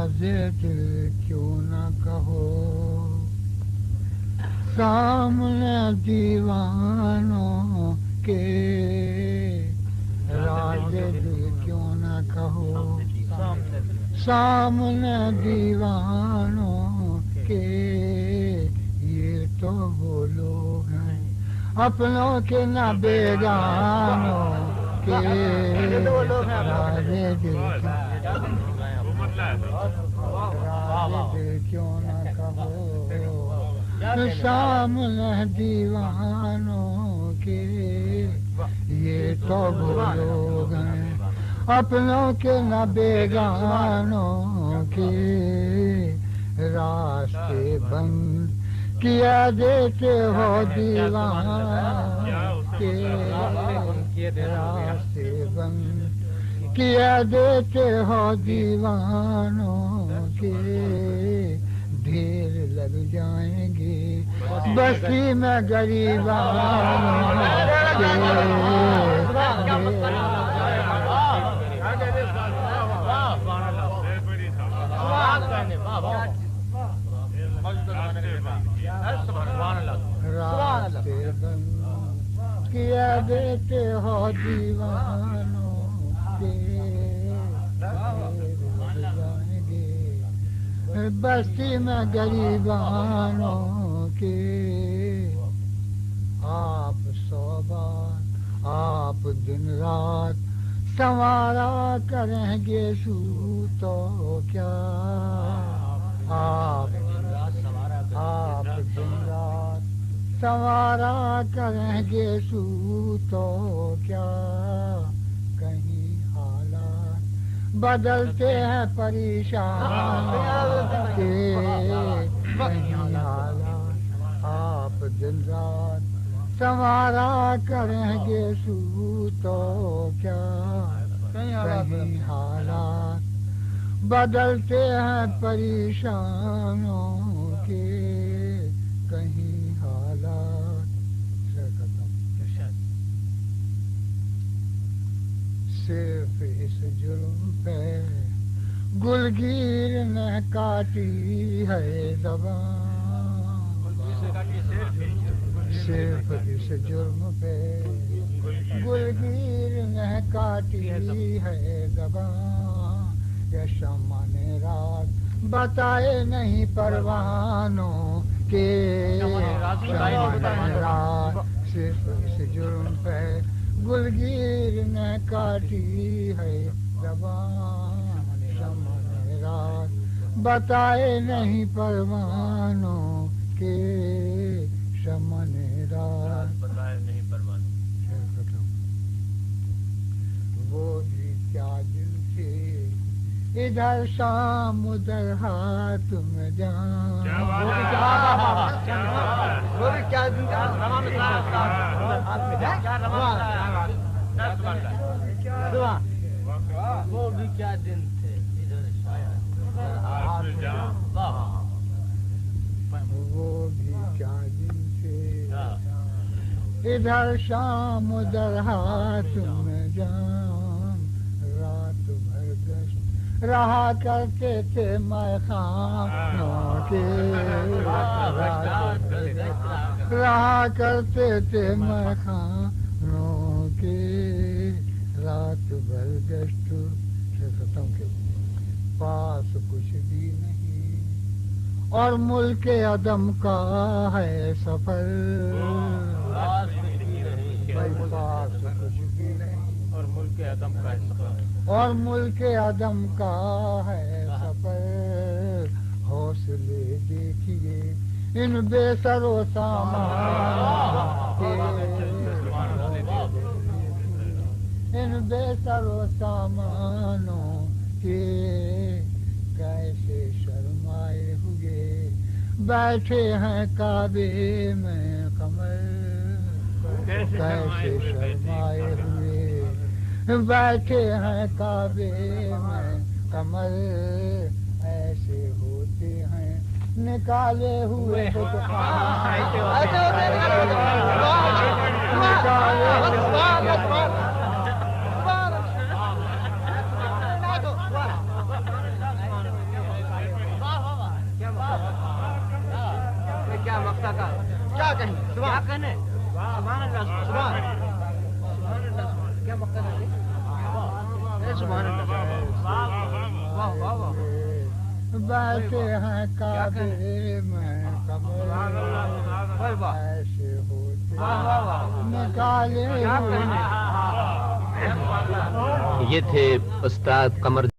راز دل کیوں نہ کہو سامنے دیوانوں کے راز دل کیوں نہ کہو سامنے دیوانوں کے یہ تو وہ لوگ ہیں اپنوں کے نہ بیگانوں کے راز دل کیوں نہ کہو سامنے دیوانوں کے یہ تو وہ لوگ ہیں اپنوں کے نہ بیگانوں کے راستے بند کیا دیتے ہو دیوان کے راستے بند کیا دیتے ہو دیوانوں کے ڈھیر لگ جائیں گے بستی میں غریبانوں راستے بند کیا دیتے ہو دیوانوں کے بستی میں غریبانوں کے آپ صوبات آپ دن رات سنوارا کریں گے سو تو کیا آپ دن رات سنوارا کریں گے سو تو کیا کہیں حالات بدلتے ہیں پریشان کے کہیں حالات آپ دن رات سنوارا کریں گے سو تو کیا کہیں حالات بدلتے ہیں پریشانوں کے کہیں حالات صرف اس جرم پہ گلگیر نے کاٹی ہے زبان صرف اس جرم پہ گلگیر نے کاٹی ہے زبان یا شمع نے رات بتائے نہیں پروانوں کے شمع نے رات صرف اس جرم پہ گلگیر نے کاٹی ہے زبان شمع نے رات بتائے نہیں پروانوں کے شمع نے رات بتائے نہیں پروانوں وہ بھی کیا دل تھے ادھر شام ادھر ہاتھ میں جان وہ بھی کیا دل وہ بھی کیا دن تھے وہ بھی کیا دن تھے ادھر شام ادھر ہاتھ میں جان رات بھر گشت رہا کرتے تھے میں خانوں کے رہا کرتے تھے میں خانوں کے رات بھر گشت ختم کے پاس کچھ بھی نہیں اور ملک عدم کا ہے سفر پاس کچھ بھی نہیں اور ملک عدم کا سفر اور ملک عدم کا ہے سفر حوصلے دیکھیے ان بے سر و سامان ان بے سر و سامانوں کے کیسے شرمائے ہوئے بیٹھے ہیں کعبے میں قمر کیسے شرمائے ہوئے بیٹھے ہیں کعبے میں قمر ایسے ہوتے ہیں نکالے ہوئے کاکا کیا کہیں کیا کہنے سبحان اللہ سبحان کیا مقصد ہے سبحان اللہ واہ واہ واہ بیٹھے ہیں کعبے میں قبر ایسے ہوتے نکالے کیا کہنے یہ تھے استاد قمر